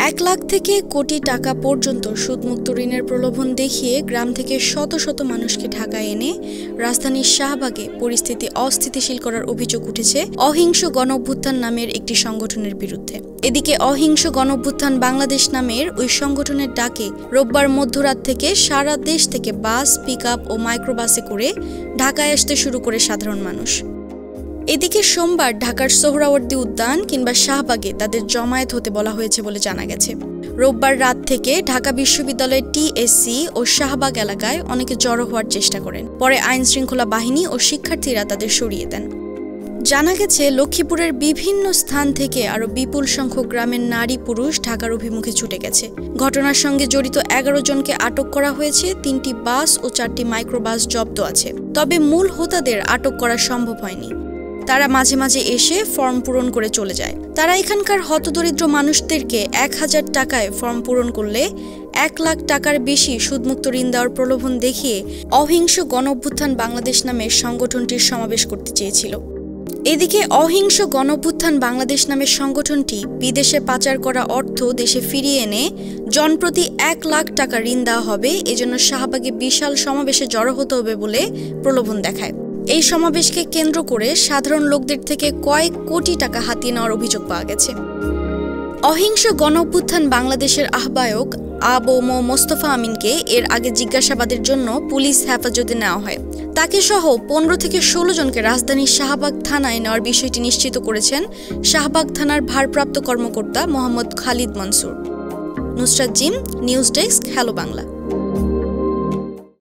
1 লাখ থেকে কোটি টাকা পর্যন্ত সুদমুক্ত ঋণের প্রলোভন দেখিয়ে গ্রাম থেকে শত শত মানুষকে ঢাকায় এনে রাজধানীর শাহবাগে পরিস্থিতি অস্থিতিশীল করার অভিযোগ উঠেছে অহিংস গণঅভ্যুত্থান নামের একটি সংগঠনের বিরুদ্ধে। এদিকে অহিংস গণঅভ্যুত্থান বাংলাদেশ নামের ওই সংগঠনের ডাকে রোববার মধ্যরাত থেকে সারা দেশ থেকে বাস, পিকআপ ও মাইক্রোবাসে করে ঢাকায় আসতে শুরু করে সাধারণ মানুষ। এদিকে সোমবার ঢাকার সোহরাওয়ার্দী উদ্যান কিংবা শাহবাগে তাদের জমায়েত হতে বলা হয়েছে বলে জানা গেছে। রোববার রাত থেকে ঢাকা বিশ্ববিদ্যালয়ের টিএসসি ও শাহবাগ এলাকায় অনেকে জড়ো হওয়ার চেষ্টা করেন। পরে আইনশৃঙ্খলা বাহিনী ও শিক্ষার্থীরা তাদের সরিয়ে দেন। জানা গেছে, লক্ষ্মীপুরের বিভিন্ন স্থান থেকে আরও বিপুল সংখ্যক গ্রামের নারী পুরুষ ঢাকার অভিমুখে ছুটে গেছে। ঘটনার সঙ্গে জড়িত 11 জনকে আটক করা হয়েছে। 3টি বাস ও 4টি মাইক্রোবাস জব্দ আছে। তবে মূল হোতাদের আটক করা সম্ভব হয়নি। তারা মাঝে মাঝে এসে ফর্ম পূরণ করে চলে যায়। তারা এখানকার হতদরিদ্র মানুষদেরকে 1000 টাকায় ফর্ম পূরণ করলে 1 লাখ টাকার বেশি সুদমুক্ত ঋণ দেওয়ার প্রলোভন দেখিয়ে অহিংস গণঅভ্যুত্থান বাংলাদেশ নামের সংগঠনটির সমাবেশ করতে চেয়েছিল। এদিকে অহিংস গণঅভ্যুত্থান বাংলাদেশ নামের সংগঠনটি বিদেশে পাচার করা অর্থ দেশে ফিরিয়ে এনে জনপ্রতি 1 লাখ টাকা ঋণ দেওয়া হবে, এজন্য শাহবাগে বিশাল সমাবেশে জড়ো হতে হবে বলে প্রলোভন দেখায়। এই সমাবেশকে কেন্দ্র করে সাধারণ লোকদের থেকে কয়েক কোটি টাকা হাতিয়ে নেওয়ার অভিযোগ পাওয়া গেছে। অহিংস গণঅভ্যুত্থান বাংলাদেশের আহ্বায়ক আ.ব.ম. মোস্তফা আমিনকে এর আগে জিজ্ঞাসাবাদের জন্য পুলিশ হেফাজতে নেওয়া হয়। তাকে সহ 15 থেকে 16 জনকে রাজধানীর শাহবাগ থানায় নেওয়ার বিষয়টি নিশ্চিত করেছেন শাহবাগ থানার ভারপ্রাপ্ত কর্মকর্তা Mohammad Khalid Mansur. Nusrat gym, news desk, hello Bangla.